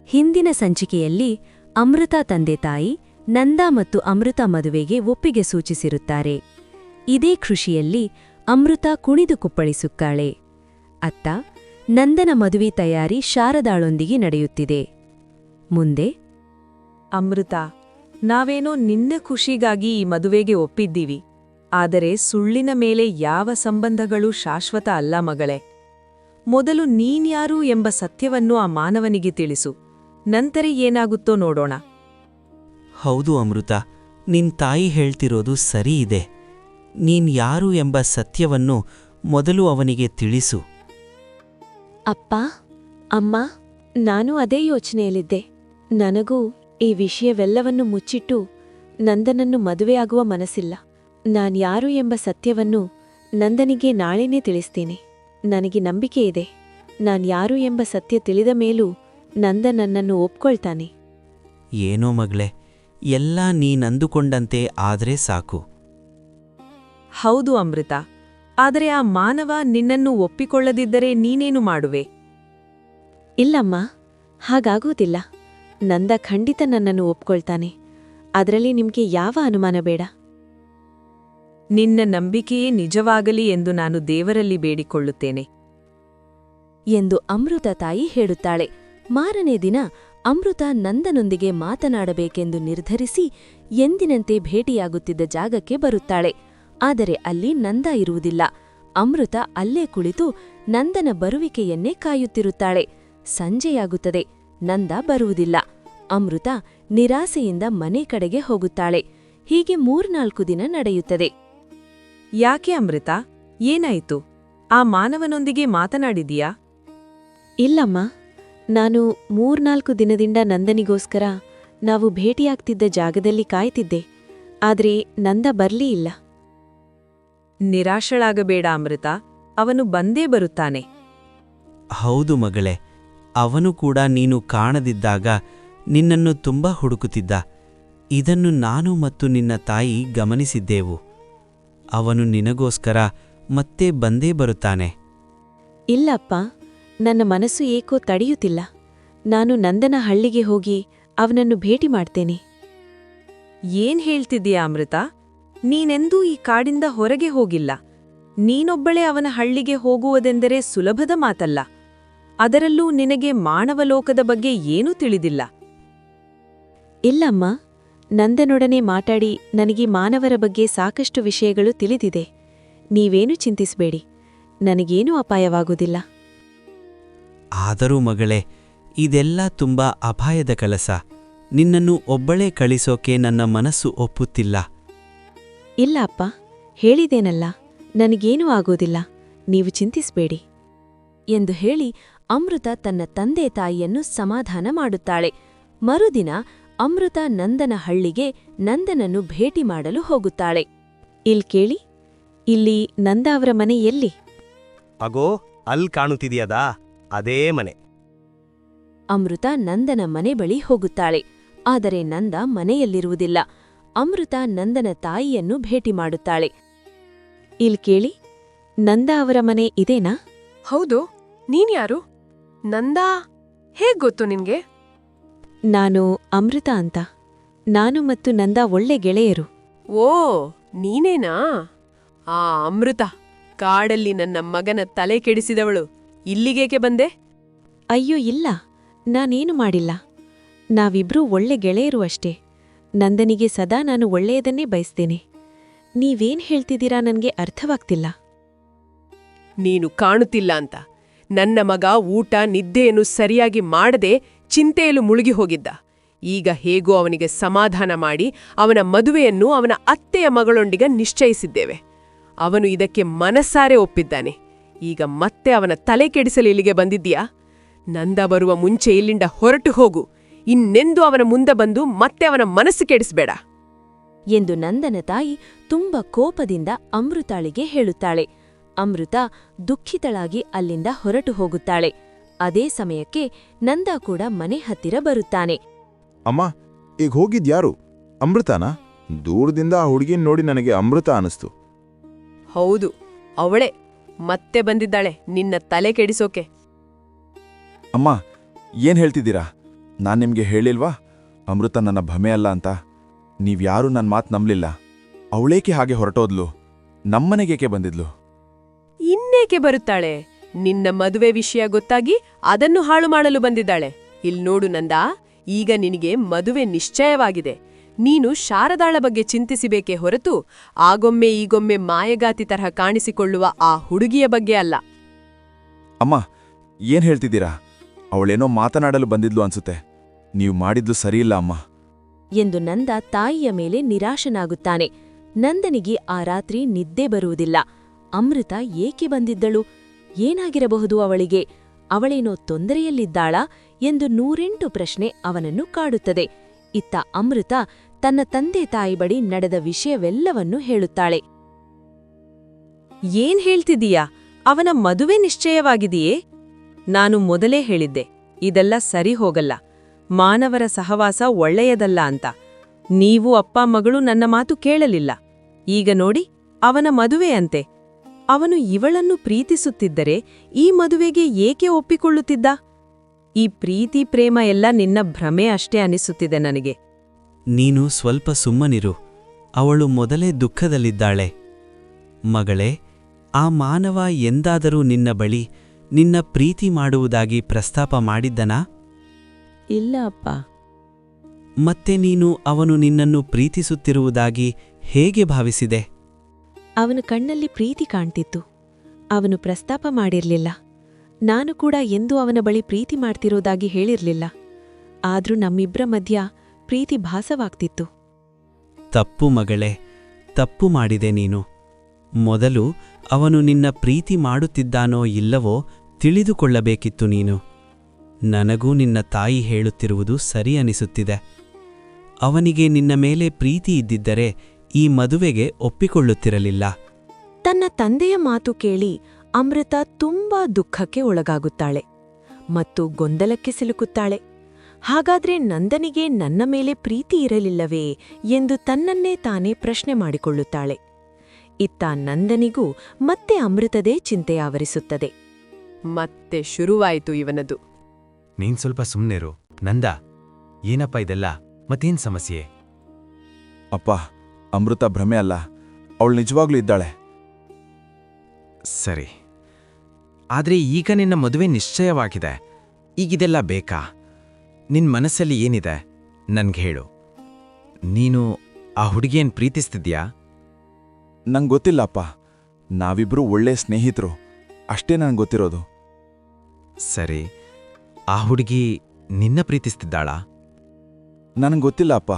ಹಿಂದಿನ ಸಂಚಿಕೆಯಲ್ಲಿ ಅಮೃತ ತಂದೆ ತಾಯಿ ನಂದ ಮತ್ತು ಅಮೃತ ಮದುವೆಗೆ ಒಪ್ಪಿಗೆ ಸೂಚಿಸಿರುತ್ತಾರೆ. ಇದೇ ಖುಷಿಯಲ್ಲಿ ಅಮೃತ ಕುಣಿದು ಕುಪ್ಪಳಿಸುತ್ತಾಳೆ. ಅತ್ತ ನಂದನ ಮದುವೆ ತಯಾರಿ ಶಾರದಾಳೊಂದಿಗೆ ನಡೆಯುತ್ತಿದೆ. ಮುಂದೆ ಅಮೃತ, ನಾವೇನೋ ನಿನ್ನ ಖುಷಿಗಾಗಿ ಈ ಮದುವೆಗೆ ಒಪ್ಪಿದ್ದೀವಿ. ಆದರೆ ಸುಳ್ಳಿನ ಮೇಲೆ ಯಾವ ಸಂಬಂಧಗಳೂ ಶಾಶ್ವತ ಅಲ್ಲ ಮಗಳೇ. ಮೊದಲು ನೀನ್ಯಾರು ಎಂಬ ಸತ್ಯವನ್ನು ಆ ಮಾನವನಿಗೆ ತಿಳಿಸು. ನಂತರ ಏನಾಗುತ್ತೋ ನೋಡೋಣ. ಹೌದು ಅಮೃತ, ನಿನ್ ತಾಯಿ ಹೇಳ್ತಿರೋದು ಸರಿ ಇದೆ. ನೀನ್ ಯಾರು ಎಂಬ ಸತ್ಯವನ್ನು ಮೊದಲು ಅವನಿಗೆ ತಿಳಿಸು. ಅಪ್ಪ, ಅಮ್ಮ, ನಾನು ಅದೇ ಯೋಚನೆಯಲ್ಲಿದ್ದೆ. ನನಗೂ ಈ ವಿಷಯವೆಲ್ಲವನ್ನು ಮುಚ್ಚಿಟ್ಟು ನಂದನನ್ನು ಮದುವೆಯಾಗುವ ಮನಸ್ಸಿಲ್ಲ. ನಾನ್ಯಾರು ಎಂಬ ಸತ್ಯವನ್ನು ನಂದನಿಗೆ ನಾಳೆನೇ ತಿಳಿಸ್ತೀನಿ. ನನಗೆ ನಂಬಿಕೆ ಇದೆ, ನಾನ್ಯಾರು ಎಂಬ ಸತ್ಯ ತಿಳಿದ ಮೇಲೂ ನಂದ ನನ್ನನ್ನು ಒಪ್ಕೊಳ್ತಾನೆ. ಏನೋ ಮಗಳೇ, ಎಲ್ಲ ನೀನಂದುಕೊಂಡಂತೆ ಆದ್ರೆ ಸಾಕು. ಹೌದು ಅಮೃತ, ಆದರೆ ಆ ಮಾನವ ನಿನ್ನನ್ನು ಒಪ್ಪಿಕೊಳ್ಳದಿದ್ದರೆ ನೀನೇನು ಮಾಡುವೆ? ಇಲ್ಲಮ್ಮ, ಹಾಗಾಗುವುದಿಲ್ಲ. ನಂದ ಖಂಡಿತ ನನ್ನನ್ನು ಒಪ್ಕೊಳ್ತಾನೆ. ಅದರಲ್ಲಿ ನಿಮ್ಗೆ ಯಾವ ಅನುಮಾನ ಬೇಡ. ನಿನ್ನ ನಂಬಿಕೆಯೇ ನಿಜವಾಗಲಿ ಎಂದು ನಾನು ದೇವರಲ್ಲಿ ಬೇಡಿಕೊಳ್ಳುತ್ತೇನೆ ಎಂದು ಅಮೃತ ತಾಯಿ ಹೇಳುತ್ತಾಳೆ. ಮಾರನೇ ದಿನ ಅಮೃತ ನಂದನೊಂದಿಗೆ ಮಾತನಾಡಬೇಕೆಂದು ನಿರ್ಧರಿಸಿ ಎಂದಿನಂತೆ ಭೇಟಿಯಾಗುತ್ತಿದ್ದ ಜಾಗಕ್ಕೆ ಬರುತ್ತಾಳೆ. ಆದರೆ ಅಲ್ಲಿ ನಂದ ಇರುವುದಿಲ್ಲ. ಅಮೃತ ಅಲ್ಲೇ ಕುಳಿತು ನಂದನ ಬರುವಿಕೆಯನ್ನೇ ಕಾಯುತ್ತಿರುತ್ತಾಳೆ. ಸಂಜೆಯಾಗುತ್ತದೆ, ನಂದ ಬರುವುದಿಲ್ಲ. ಅಮೃತ ನಿರಾಸೆಯಿಂದ ಮನೆ ಕಡೆಗೆ ಹೋಗುತ್ತಾಳೆ. ಹೀಗೆ 3-4 ದಿನ ನಡೆಯುತ್ತದೆ. ಯಾಕೆ ಅಮೃತ, ಏನಾಯಿತು? ಆ ಮಾನವನೊಂದಿಗೆ ಮಾತನಾಡಿದೀಯಾ? ಇಲ್ಲಮ್ಮ, ನಾನು 3-4 ದಿನದಿಂದ ನಂದನಿಗೋಸ್ಕರ ನಾವು ಭೇಟಿಯಾಗ್ತಿದ್ದ ಜಾಗದಲ್ಲಿ ಕಾಯ್ತಿದ್ದೆ. ಆದ್ರೆ ನಂದ ಬರ್ಲೇ ಇಲ್ಲ. ನಿರಾಶಳಾಗಬೇಡ ಅಮೃತ, ಅವನು ಬಂದೇ ಬರುತ್ತಾನೆ. ಹೌದು ಮಗಳೇ, ಅವನು ಕೂಡ ನೀನು ಕಾಣದಿದ್ದಾಗ ನಿನ್ನನ್ನು ತುಂಬಾ ಹುಡುಕುತ್ತಿದ್ದ. ಇದನ್ನು ನಾನು ಮತ್ತು ನಿನ್ನ ತಾಯಿ ಗಮನಿಸಿದ್ದೆವು. ಅವನು ನಿನಗೋಸ್ಕರ ಮತ್ತೆ ಬಂದೇ ಬರುತ್ತಾನೆ. ಇಲ್ಲಪ್ಪ, ನನ್ನ ಮನಸ್ಸು ಏಕೋ ತಡೆಯುತ್ತಿಲ್ಲ. ನಾನು ನಂದನ ಹಳ್ಳಿಗೆ ಹೋಗಿ ಅವನನ್ನು ಭೇಟಿ ಮಾಡ್ತೇನೆ. ಏನ್ ಹೇಳ್ತಿದ್ದೀಯಾ ಅಮೃತ? ನೀನೆಂದೂ ಈ ಕಾಡಿಂದ ಹೊರಗೆ ಹೋಗಿಲ್ಲ. ನೀನೊಬ್ಬಳೇ ಅವನ ಹಳ್ಳಿಗೆ ಹೋಗುವುದೆಂದರೆ ಸುಲಭದ ಮಾತಲ್ಲ. ಅದರಲ್ಲೂ ನಿನಗೆ ಮಾನವಲೋಕದ ಬಗ್ಗೆ ಏನೂ ತಿಳಿದಿಲ್ಲ. ಇಲ್ಲಮ್ಮ, ನಂದನೊಡನೆ ಮಾತಾಡಿ ನನಗೆ ಮಾನವರ ಬಗ್ಗೆ ಸಾಕಷ್ಟು ವಿಷಯಗಳು ತಿಳಿದಿದೆ. ನೀವೇನು ಚಿಂತಿಸಬೇಡಿ, ನನಗೇನೂ ಅಪಾಯವಾಗುವುದಿಲ್ಲ. ಆದರೂ ಮಗಳೇ, ಇದೆಲ್ಲ ತುಂಬಾ ಅಪಾಯದ ಕೆಲಸ. ನಿನ್ನನ್ನು ಒಬ್ಬಳೇ ಕಳಿಸೋಕೆ ನನ್ನ ಮನಸ್ಸು ಒಪ್ಪುತ್ತಿಲ್ಲ. ಇಲ್ಲ ಅಪ್ಪ, ಹೇಳಿದೇನಲ್ಲ, ನನಗೇನೂ ಆಗೋದಿಲ್ಲ. ನೀವು ಚಿಂತಿಸಬೇಡಿ ಎಂದು ಹೇಳಿ ಅಮೃತ ತನ್ನ ತಂದೆ ತಾಯಿಯನ್ನು ಸಮಾಧಾನ ಮಾಡುತ್ತಾಳೆ. ಮರುದಿನ ಅಮೃತ ನಂದನ ಹಳ್ಳಿಗೆ ನಂದನನ್ನು ಭೇಟಿ ಮಾಡಲು ಹೋಗುತ್ತಾಳೆ. ಕೇಳಿ, ಇಲ್ಲಿ ನಂದ ಅವರ ಮನೆ ಎಲ್ಲಿ? ಅಗೋ, ಅಲ್ ಕಾಣುತ್ತಿದೆಯದಾ, ಅದೇ ಮನೆ. ಅಮೃತ ನಂದನ ಮನೆ ಬಳಿ ಹೋಗುತ್ತಾಳೆ. ಆದರೆ ನಂದ ಮನೆಯಲ್ಲಿರುವುದಿಲ್ಲ. ಅಮೃತ ನಂದನ ತಾಯಿಯನ್ನು ಭೇಟಿ ಮಾಡುತ್ತಾಳೆ. ಕೇಳಿ, ನಂದ ಅವರ ಮನೆ ಇದೇನಾ? ಹೌದು, ನೀನ್ಯಾರು? ನಂದಾ ಹೇಗ್ಗೊತ್ತು ನಿನ್ಗೆ? ನಾನು ಅಮೃತ ಅಂತ. ನಾನು ಮತ್ತು ನಂದ ಒಳ್ಳೆ ಗೆಳೆಯರು. ಓ, ನೀನೇನಾ? ಆ ಅಮೃತ, ಕಾಡಲ್ಲಿ ನನ್ನ ಮಗನ ತಲೆ ಕೆಡಿಸಿದವಳು. ಇಲ್ಲಿಗೇಕೆ ಬಂದೆ? ಅಯ್ಯೋ ಇಲ್ಲ, ನಾನೇನು ಮಾಡಿಲ್ಲ. ನಾವಿಬ್ರೂ ಒಳ್ಳೆ ಗೆಳೆಯರು ಅಷ್ಟೇ. ನಂದನಿಗೆ ಸದಾ ನಾನು ಒಳ್ಳೆಯದನ್ನೇ ಬಯಸ್ತೇನೆ. ನೀವೇನ್ ಹೇಳ್ತಿದ್ದೀರಾ ನನ್ಗೆ ಅರ್ಥವಾಗ್ತಿಲ್ಲ. ನೀನು ಕಾಣುತ್ತಿಲ್ಲ ಅಂತ. ನನ್ನ ಮಗ ಊಟ ನಿದ್ದೆಯನ್ನು ಸರಿಯಾಗಿ ಮಾಡದೆ ಚಿಂತೆಯಲ್ಲೂ ಮುಳುಗಿ ಹೋಗಿದ್ದ. ಈಗ ಹೇಗೋ ಅವನಿಗೆ ಸಮಾಧಾನ ಮಾಡಿ ಅವನ ಮದುವೆಯನ್ನು ಅವನ ಅತ್ತೆಯ ಮಗಳೊಂದಿಗೆ ನಿಶ್ಚಯಿಸಿದ್ದೇವೆ. ಅವನು ಇದಕ್ಕೆ ಮನಸ್ಸಾರೆ ಒಪ್ಪಿದ್ದಾನೆ. ಈಗ ಮತ್ತೆ ಅವನ ತಲೆ ಕೆಡಿಸಲು ಇಲ್ಲಿಗೆ ಬಂದಿದ್ದೀಯಾ? ನಂದ ಬರುವ ಮುಂಚೆ ಇಲ್ಲಿಂದ ಹೊರಟು ಹೋಗು. ಇನ್ನೆಂದೂ ಅವನ ಮುಂದೆ ಬಂದು ಮತ್ತೆ ಅವನ ಮನಸ್ಸು ಕೆಡಿಸಬೇಡ ಎಂದು ನಂದನ ತಾಯಿ ತುಂಬ ಕೋಪದಿಂದ ಅಮೃತಾಳಿಗೆ ಹೇಳುತ್ತಾಳೆ. ಅಮೃತ ದುಃಖಿತಳಾಗಿ ಅಲ್ಲಿಂದ ಹೊರಟು ಹೋಗುತ್ತಾಳೆ. ಅದೇ ಸಮಯಕ್ಕೆ ನಂದ ಕೂಡ ಮನೆ ಹತ್ತಿರ ಬರುತ್ತಾನೆ. ಅಮ್ಮ, ಈಗ ಹೋಗಿದ್ಯಾರು? ಅಮೃತನಾ? ದೂರದಿಂದ ಆ ಹುಡುಗಿನ ನೋಡಿ ನನಗೆ ಅಮೃತ ಅನಿಸ್ತು. ಹೌದು, ಅವಳೇ ಮತ್ತೆ ಬಂದಿದ್ದಾಳೆ ನಿನ್ನ ತಲೆ ಕೆಡಿಸೋಕೆ. ಅಮ್ಮ, ಏನ್ ಹೇಳ್ತಿದ್ದೀರಾ? ನಾನು ನಿಮಗೆ ಹೇಳಿಲ್ವಾ ಅಮೃತ ನನ್ನ ಭಮೆ ಅಲ್ಲ ಅಂತ? ನೀವ್ಯಾರೂ ನನ್ನ ಮಾತು ನಂಬಲಿಲ್ಲ. ಅವಳೇಕೆ ಹಾಗೆ ಹೊರಟೋದ್ಲು? ನಮ್ಮನೆಗೇಕೆ ಬಂದಿದ್ಲು? ಇನ್ನೇಕೆ ಬರುತ್ತಾಳೆ? ನಿನ್ನ ಮದುವೆ ವಿಷಯ ಗೊತ್ತಾಗಿ ಅದನ್ನು ಹಾಳು ಮಾಡಲು ಬಂದಿದ್ದಾಳೆ. ಇಲ್ ನೋಡು ನಂದಾ, ಈಗ ನಿನಗೆ ಮದುವೆ ನಿಶ್ಚಯವಾಗಿದೆ. ನೀನು ಶಾರದಾಳ ಬಗ್ಗೆ ಚಿಂತಿಸಬೇಕೇ ಹೊರತು ಆಗೊಮ್ಮೆ ಈಗೊಮ್ಮೆ ಮಾಯಗಾತಿ ತರಹ ಕಾಣಿಸಿಕೊಳ್ಳುವ ಆ ಹುಡುಗಿಯ ಬಗ್ಗೆ ಅಲ್ಲ. ಅಮ್ಮ, ಏನ್ ಹೇಳ್ತಿದ್ದೀರಾ? ಅವಳೇನೋ ಮಾತನಾಡಲು ಬಂದಿದ್ಲು ಅನ್ಸುತ್ತೆ. ನೀವು ಮಾಡಿದ್ಲು ಸರಿಯಿಲ್ಲ ಅಮ್ಮ. ಎಂದು ನಂದ ತಾಯಿಯ ಮೇಲೆ ನಿರಾಶನಾಗುತ್ತಾನೆ. ನಂದನಿಗೆ ಆ ರಾತ್ರಿ ನಿದ್ದೆ ಬರುವುದಿಲ್ಲ. ಅಮೃತ ಏಕೆ ಬಂದಿದ್ದಳು? ಏನಾಗಿರಬಹುದು ಅವಳಿಗೆ? ಅವಳೇನೋ ತೊಂದರೆಯಲ್ಲಿದ್ದಾಳಾ ಎಂದು 108 ಪ್ರಶ್ನೆ ಅವನನ್ನು ಕಾಡುತ್ತದೆ. ಇತ್ತ ಅಮೃತ ತನ್ನ ತಂದೆ ತಾಯಿ ಬಳಿ ನಡೆದ ವಿಷಯವೆಲ್ಲವನ್ನೂ ಹೇಳುತ್ತಾಳೆ. ಏನ್ ಹೇಳ್ತಿದೀಯಾ? ಅವನ ಮದುವೆ ನಿಶ್ಚಯವಾಗಿದೆಯೇ? ನಾನು ಮೊದಲೇ ಹೇಳಿದ್ದೆ, ಇದೆಲ್ಲ ಸರಿ ಹೋಗಲ್ಲ. ಮಾನವರ ಸಹವಾಸ ಒಳ್ಳೆಯದಲ್ಲ ಅಂತ. ನೀವು ಅಪ್ಪ ಮಗಳು ನನ್ನ ಮಾತು ಕೇಳಲಿಲ್ಲ. ಈಗ ನೋಡಿ, ಅವನ ಮದುವೆಯಂತೆ. ಅವನು ಇವಳನ್ನು ಪ್ರೀತಿಸುತ್ತಿದ್ದರೆ ಈ ಮದುವೆಗೆ ಏಕೆ ಒಪ್ಪಿಕೊಳ್ಳುತ್ತಿದ್ದ? ಈ ಪ್ರೀತಿ ಪ್ರೇಮ ಎಲ್ಲ ನಿನ್ನ ಭ್ರಮೆ ಅಷ್ಟೇ ಅನಿಸುತ್ತಿದೆ ನನಗೆ. ನೀನು ಸ್ವಲ್ಪ ಸುಮ್ಮನಿರು. ಅವಳು ಮೊದಲೇ ದುಃಖದಲ್ಲಿದ್ದಾಳೆ. ಮಗಳೇ, ಆ ಮಾನವ ಎಂದಾದರೂ ನಿನ್ನ ಬಳಿ ನಿನ್ನ ಪ್ರೀತಿ ಮಾಡುವುದಾಗಿ ಪ್ರಸ್ತಾಪ ಮಾಡಿದ್ದನಾ? ಇಲ್ಲ ಅಪ್ಪ. ಮತ್ತೆ ನೀನು ಅವನು ನಿನ್ನನ್ನು ಪ್ರೀತಿಸುತ್ತಿರುವುದಾಗಿ ಹೇಗೆ ಭಾವಿಸಿದೆ? ಅವನ ಕಣ್ಣಲ್ಲಿ ಪ್ರೀತಿ ಕಾಣ್ತಿತ್ತು. ಅವನು ಪ್ರಸ್ತಾಪ ಮಾಡಿರ್ಲಿಲ್ಲ. ನಾನು ಕೂಡ ಎಂದೂ ಅವನ ಬಳಿ ಪ್ರೀತಿ ಮಾಡ್ತಿರೋದಾಗಿ ಹೇಳಿರ್ಲಿಲ್ಲ. ಆದ್ರೂ ನಮ್ಮಿಬ್ರ ಮಧ್ಯ ಪ್ರೀತಿ ಭಾಸವಾಗ್ತಿತ್ತು. ತಪ್ಪು ಮಗಳೇ, ತಪ್ಪು ಮಾಡಿದೆ ನೀನು. ಮೊದಲು ಅವನು ನಿನ್ನ ಪ್ರೀತಿ ಮಾಡುತ್ತಿದ್ದಾನೋ ಇಲ್ಲವೋ ತಿಳಿದುಕೊಳ್ಳಬೇಕಿತ್ತು ನೀನು. ನನಗೂ ನಿನ್ನ ತಾಯಿ ಹೇಳುತ್ತಿರುವುದು ಸರಿ ಅನಿಸುತ್ತಿದೆ. ಅವನಿಗೆ ನಿನ್ನ ಮೇಲೆ ಪ್ರೀತಿ ಇದ್ದಿದ್ದರೆ ಈ ಮದುವೆಗೆ ಒಪ್ಪಿಕೊಳ್ಳುತ್ತಿರಲಿಲ್ಲ. ತನ್ನ ತಂದೆಯ ಮಾತು ಕೇಳಿ ಅಮೃತ ತುಂಬಾ ದುಃಖಕ್ಕೆ ಒಳಗಾಗುತ್ತಾಳೆ ಮತ್ತು ಗೊಂದಲಕ್ಕೆ ಸಿಲುಕುತ್ತಾಳೆ. ಹಾಗಾದ್ರೆ ನಂದನಿಗೆ ನನ್ನ ಮೇಲೆ ಪ್ರೀತಿ ಇರಲಿಲ್ಲವೇ ಎಂದು ತನ್ನನ್ನೇ ತಾನೇ ಪ್ರಶ್ನೆ ಮಾಡಿಕೊಳ್ಳುತ್ತಾಳೆ. ಇತ್ತ ನಂದನಿಗೂ ಮತ್ತೆ ಅಮೃತದೇ ಚಿಂತೆಯಾವರಿಸುತ್ತದೆ. ಮತ್ತೆ ಶುರುವಾಯಿತು ಇವನದು. ನೀನ್ ಸ್ವಲ್ಪ ಸುಮ್ನಿರು. ನಂದ, ಏನಪ್ಪ ಇದೆಲ್ಲ? ಮತ್ತೇನ್ ಸಮಸ್ಯೆ? ಅಪ್ಪ, ಅಮೃತ ಭ್ರಮೆ ಅಲ್ಲ, ಅವಳು ನಿಜವಾಗ್ಲೂ ಇದ್ದಾಳೆ. ಸರಿ, ಆದ್ರೆ ಈಗ ನಿನ್ನ ಮದುವೆ ನಿಶ್ಚಯವಾಗಿದೆ. ಈಗಿದೆಲ್ಲ ಬೇಕಾ? ನಿನ್ ಮನಸ್ಸಲ್ಲಿ ಏನಿದೆ ನನ್ಗೆ ಹೇಳು. ನೀನು ಆ ಹುಡುಗಿಯನ್ ಪ್ರೀತಿಸ್ತಿದ್ಯಾ? ನಂಗೆ ಗೊತ್ತಿಲ್ಲ ಅಪ್ಪ. ನಾವಿಬ್ರು ಒಳ್ಳೆ ಸ್ನೇಹಿತರು, ಅಷ್ಟೇ ನನಗೆ ಗೊತ್ತಿರೋದು. ಸರಿ, ಆ ಹುಡುಗಿ ನಿನ್ನ ಪ್ರೀತಿಸ್ತಿದ್ದಾಳಾ? ನನಗೆ ಗೊತ್ತಿಲ್ಲ ಅಪ್ಪ.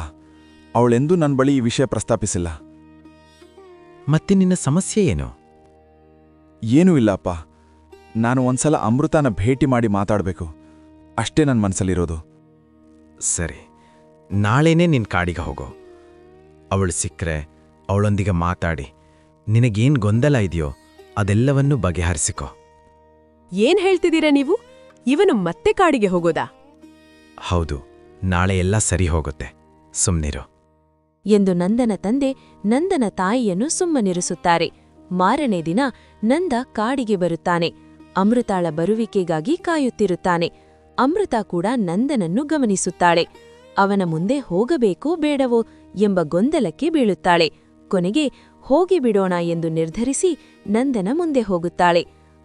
ಅವಳೆಂದೂ ನನ್ನ ಬಳಿ ಈ ವಿಷಯ ಪ್ರಸ್ತಾಪಿಸಿಲ್ಲ. ಮತ್ತೆ ನಿನ್ನ ಸಮಸ್ಯೆ ಏನು? ಏನೂ ಇಲ್ಲ ಅಪ್ಪ. ನಾನು ಒಂದ್ಸಲ ಅಮೃತನ ಭೇಟಿ ಮಾಡಿ ಮಾತಾಡಬೇಕು, ಅಷ್ಟೇ ನನ್ನ ಮನಸ್ಸಲ್ಲಿರೋದು. ಸರಿ, ನಾಳೆನೇ ನಿನ್ ಕಾಡಿಗೆ ಹೋಗೋ. ಅವಳು ಸಿಕ್ಕರೆ ಅವಳೊಂದಿಗೆ ಮಾತಾಡಿ ನಿನಗೇನ್ ಗೊಂದಲ ಇದೆಯೋ ಅದೆಲ್ಲವನ್ನೂ ಬಗೆಹರಿಸಿಕೋ. ಏನ್ ಹೇಳ್ತಿದ್ದೀರಾ ನೀವು? ಇವನು ಮತ್ತೆ ಕಾಡಿಗೆ ಹೋಗೋದಾ? ಹೌದು, ನಾಳೆ ಎಲ್ಲ ಸರಿ ಹೋಗುತ್ತೆ. ಸುಮ್ನಿರು ಎಂದು ನಂದನ ತಂದೆ ನಂದನ ತಾಯಿಯನ್ನು ಸುಮ್ಮನಿರಿಸುತ್ತಾರೆ. ಮಾರನೇ ದಿನ ನಂದ ಕಾಡಿಗೆ ಬರುತ್ತಾನೆ. ಅಮೃತಾಳ ಬರುವಿಕೆಗಾಗಿ ಕಾಯುತ್ತಿರುತ್ತಾನೆ. ಅಮೃತ ಕೂಡ ನಂದನನ್ನು ಗಮನಿಸುತ್ತಾಳೆ. ಅವನ ಮುಂದೆ ಹೋಗಬೇಕೋ ಬೇಡವೋ ಎಂಬ ಗೊಂದಲಕ್ಕೆ ಬೀಳುತ್ತಾಳೆ. ಕೊನೆಗೆ ಹೋಗಿ ಬಿಡೋಣ ಎಂದು ನಿರ್ಧರಿಸಿ ನಂದನ ಮುಂದೆ ಹೋಗುತ್ತಾಳೆ.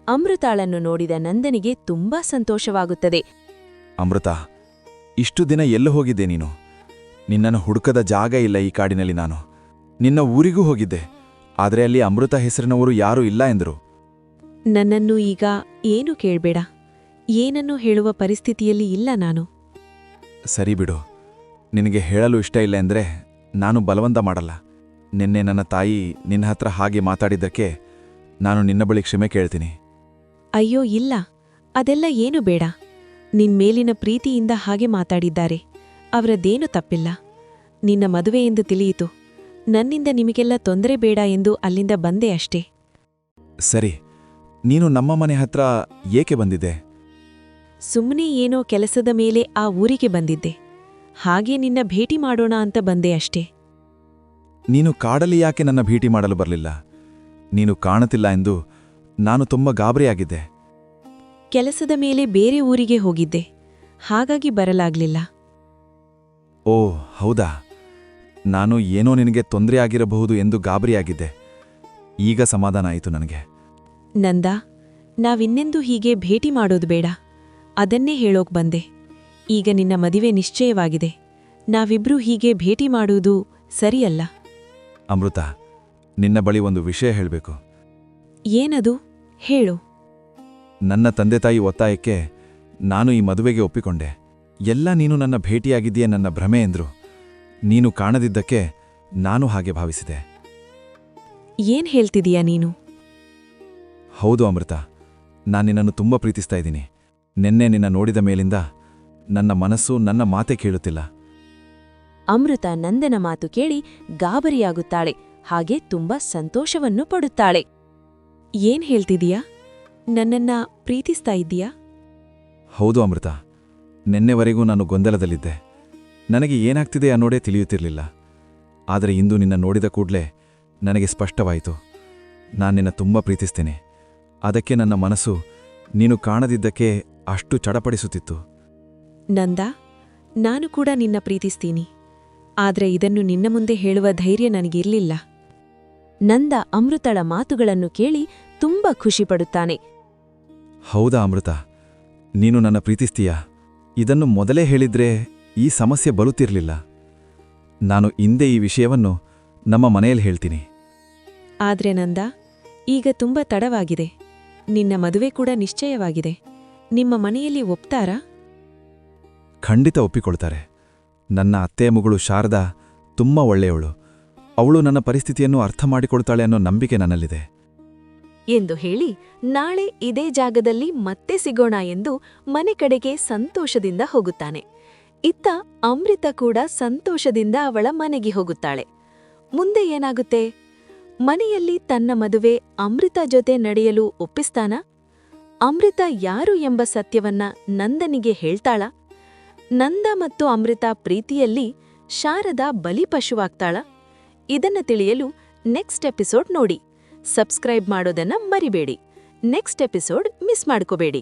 ಅಮೃತಾಳನ್ನು ನೋಡಿದ ನಂದನಿಗೆ ತುಂಬಾ ಸಂತೋಷವಾಗುತ್ತದೆ. ಅಮೃತ, ಇಷ್ಟು ದಿನ ಎಲ್ಲೂ ಹೋಗಿದ್ದೆ ನೀನು? ನಿನ್ನನ್ನು ಹುಡುಕದ ಜಾಗ ಇಲ್ಲ ಈ ಕಾಡಿನಲ್ಲಿ. ನಾನು ನಿನ್ನ ಊರಿಗೂ ಹೋಗಿದ್ದೆ, ಆದರೆ ಅಲ್ಲಿ ಅಮೃತ ಹೆಸರಿನವರು ಯಾರೂ ಇಲ್ಲ ಎಂದರು. ನನ್ನನ್ನು ಈಗ ಏನು ಕೇಳ್ಬೇಡ. ಏನನ್ನೂ ಹೇಳುವ ಪರಿಸ್ಥಿತಿಯಲ್ಲಿ ಇಲ್ಲ ನಾನು. ಸರಿ ಬಿಡು. ನಿನಗೆ ಹೇಳಲು ಇಷ್ಟ ಇಲ್ಲ ಎಂದರೆ ನಾನು ಬಲವಂತ ಮಾಡಲ್ಲ. ನಿನ್ನೆ ನನ್ನ ತಾಯಿ ನಿನ್ನ ಹತ್ರ ಹಾಗೆ ಮಾತಾಡಿದ್ದಕ್ಕೆ ನಾನು ನಿನ್ನ ಬಳಿ ಕ್ಷಮೆ ಕೇಳ್ತೀನಿ. ಅಯ್ಯೋ ಇಲ್ಲ, ಅದೆಲ್ಲ ಏನು ಬೇಡ. ನಿನ್ ಮೇಲಿನ ಪ್ರೀತಿಯಿಂದ ಹಾಗೆ ಮಾತಾಡಿದ್ದಾರೆ. ಅವರದ್ದೇನು ತಪ್ಪಿಲ್ಲ. ನಿನ್ನ ಮದುವೆ ಎಂದು ತಿಳಿಯಿತು. ನನ್ನಿಂದ ನಿಮಗೆಲ್ಲ ತೊಂದರೆ ಬೇಡ ಎಂದು ಅಲ್ಲಿಂದ ಬಂದೆ ಅಷ್ಟೇ. ಸರಿ, ನೀನು ನಮ್ಮ ಮನೆ ಹತ್ರ ಏಕೆ ಬಂದಿದ್ದೆ? ಸುಮ್ಮನೆ ಏನೋ ಕೆಲಸದ ಮೇಲೆ ಆ ಊರಿಗೆ ಬಂದಿದ್ದೆ. ಹಾಗೆ ನಿನ್ನ ಭೇಟಿ ಮಾಡೋಣ ಅಂತ ಬಂದೆ ಅಷ್ಟೇ. ನೀನು ಕಾಡಲ್ಲಿ ಯಾಕೆ ನನ್ನ ಭೇಟಿ ಮಾಡಲು ಬರಲಿಲ್ಲ? ನೀನು ಕಾಣುತ್ತಿಲ್ಲ ಎಂದು ನಾನು ತುಂಬ ಗಾಬರಿಯಾಗಿದ್ದೆ. ಕೆಲಸದ ಮೇಲೆ ಬೇರೆ ಊರಿಗೆ ಹೋಗಿದ್ದೆ. ಹಾಗಾಗಿ ಬರಲಾಗ್ಲಿಲ್ಲ. ಓ ಹೌದಾ, ನಾನು ಏನೋ ನಿನಗೆ ತೊಂದರೆ ಆಗಿರಬಹುದು ಎಂದು ಗಾಬರಿಯಾಗಿದ್ದೆ. ಈಗ ಸಮಾಧಾನ ಆಯಿತು ನನಗೆ. ನಂದ, ನಾವಿನ್ನೆಂದೂ ಹೀಗೆ ಭೇಟಿ ಮಾಡೋದು ಬೇಡ. ಅದನ್ನೇ ಹೇಳೋಕ್ ಬಂದೆ. ಈಗ ನಿನ್ನ ಮದುವೆ ನಿಶ್ಚಯವಾಗಿದೆ. ನಾವಿಬ್ರೂ ಹೀಗೆ ಭೇಟಿ ಮಾಡುವುದು ಸರಿಯಲ್ಲ. ಅಮೃತ, ನಿನ್ನ ಬಳಿ ಒಂದು ವಿಷಯ ಹೇಳಬೇಕು. ಏನದು? ಹೇಳು. ನನ್ನ ತಂದೆ ತಾಯಿ ಒತ್ತಾಯಕ್ಕೆ ನಾನು ಈ ಮದುವೆಗೆ ಒಪ್ಪಿಕೊಂಡೆ. ಎಲ್ಲ ನೀನು ನನ್ನ ಭೇಟಿಯಾಗಿದ್ದೀಯೇ ನನ್ನ ಭ್ರಮೆ ಎಂದ್ರು. ನೀನು ಕಾಣದಿದ್ದಕ್ಕೆ ನಾನು ಹಾಗೆ ಭಾವಿಸಿದೆ. ಏನ್ ಹೇಳ್ತಿದೀಯ ನೀನು? ಹೌದು ಅಮೃತ, ನಾನು ನಿನ್ನನ್ನು ತುಂಬ ಪ್ರೀತಿಸ್ತಾ ಇದ್ದೀನಿ. ನಿನ್ನೆ ನಿನ್ನ ನೋಡಿದ ಮೇಲಿಂದ ನನ್ನ ಮನಸ್ಸು ನನ್ನ ಮಾತೆ ಕೇಳುತ್ತಿಲ್ಲ. ಅಮೃತ ನಂದನ ಮಾತು ಕೇಳಿ ಗಾಬರಿಯಾಗುತ್ತಾಳೆ. ಹಾಗೆ ತುಂಬಾ ಸಂತೋಷವನ್ನು ಪಡುತ್ತಾಳೆ. ಏನ್ ಹೇಳ್ತಿದೀಯಾ? ನನ್ನನ್ನ ಪ್ರೀತಿಸ್ತಾ ಇದ್ದೀಯಾ? ಹೌದು ಅಮೃತ, ನಿನ್ನೆವರೆಗೂ ನಾನು ಗೊಂದಲದಲ್ಲಿದ್ದೆ. ನನಗೆ ಏನಾಗ್ತಿದೆ ಅನ್ನೋಡೇ ತಿಳಿಯುತ್ತಿರಲಿಲ್ಲ. ಆದರೆ ಇಂದು ನಿನ್ನ ನೋಡಿದ ಕೂಡಲೇ ನನಗೆ ಸ್ಪಷ್ಟವಾಯಿತು. ನಾನು ನಿನ್ನ ತುಂಬ ಪ್ರೀತಿಸ್ತೇನೆ. ಅದಕ್ಕೆ ನನ್ನ ಮನಸ್ಸು ನೀನು ಕಾಣದಿದ್ದಕ್ಕೆ ಅಷ್ಟು ಚಡಪಡಿಸುತ್ತಿತ್ತು. ನಂದ, ನಾನು ಕೂಡ ನಿನ್ನ ಪ್ರೀತಿಸ್ತೀನಿ. ಆದ್ರೆ ಇದನ್ನು ನಿನ್ನ ಮುಂದೆ ಹೇಳುವ ಧೈರ್ಯ ನನಗಿರ್ಲಿಲ್ಲ. ನಂದ ಅಮೃತಳ ಮಾತುಗಳನ್ನು ಕೇಳಿ ತುಂಬ ಖುಷಿಪಡುತ್ತಾನೆ. ಹೌದಾ ಅಮೃತ, ನೀನು ನನ್ನ ಪ್ರೀತಿಸ್ತೀಯಾ? ಇದನ್ನು ಮೊದಲೇ ಹೇಳಿದ್ರೆ ಈ ಸಮಸ್ಯೆ ಬರುತ್ತಿರಲಿಲ್ಲ. ನಾನು ಇಂದೇ ಈ ವಿಷಯವನ್ನು ನಮ್ಮ ಮನೆಯಲ್ಲಿ ಹೇಳ್ತೀನಿ. ಆದ್ರೆ ನಂದ, ಈಗ ತುಂಬ ತಡವಾಗಿದೆ. ನಿನ್ನ ಮದುವೆ ಕೂಡ ನಿಶ್ಚಯವಾಗಿದೆ. ನಿಮ್ಮ ಮನೆಯಲ್ಲಿ ಒಪ್ತಾರಾ? ಖಂಡಿತ ಒಪ್ಪಿಕೊಳ್ತಾರೆ. ನನ್ನ ಅತ್ತೆ ಮಗಳು ಶಾರದಾ ತುಂಬ ಒಳ್ಳೆಯವಳು. ಅವಳು ನನ್ನ ಪರಿಸ್ಥಿತಿಯನ್ನು ಅರ್ಥ ಮಾಡಿಕೊಳ್ತಾಳೆ ಅನ್ನೋ ನಂಬಿಕೆ ನನ್ನಲ್ಲಿದೆ ಎಂದು ಹೇಳಿ ನಾಳೆ ಇದೇ ಜಾಗದಲ್ಲಿ ಮತ್ತೆ ಸಿಗೋಣ ಎಂದು ಮನೆ ಕಡೆಗೆ ಸಂತೋಷದಿಂದ ಹೋಗುತ್ತಾನೆ. ಇತ್ತ ಅಮೃತ ಕೂಡ ಸಂತೋಷದಿಂದ ಅವಳ ಮನೆಗೆ ಹೋಗುತ್ತಾಳೆ. ಮುಂದೆ ಏನಾಗುತ್ತೆ? ಮನೆಯಲ್ಲಿ ತನ್ನ ಮದುವೆ ಅಮೃತ ಜೊತೆ ನಡೆಯಲು ಒಪ್ಪಿಸ್ತಾನ? ಅಮೃತ ಯಾರು ಎಂಬ ಸತ್ಯವನ್ನ ನಂದನಿಗೆ ಹೇಳ್ತಾಳ? ನಂದ ಮತ್ತು ಅಮೃತ ಪ್ರೀತಿಯಲ್ಲಿ ಶಾರದಾ ಬಲಿಪಶುವಾಗ್ತಾಳ? ಇದನ್ನ ತಿಳಿಯಲು ನೆಕ್ಸ್ಟ್ ಎಪಿಸೋಡ್ ನೋಡಿ. ಸಬ್ಸ್ಕ್ರೈಬ್ ಮಾಡೋದನ್ನ ಮರಿಬೇಡಿ. ನೆಕ್ಸ್ಟ್ ಎಪಿಸೋಡ್ ಮಿಸ್ ಮಾಡ್ಕೋಬೇಡಿ.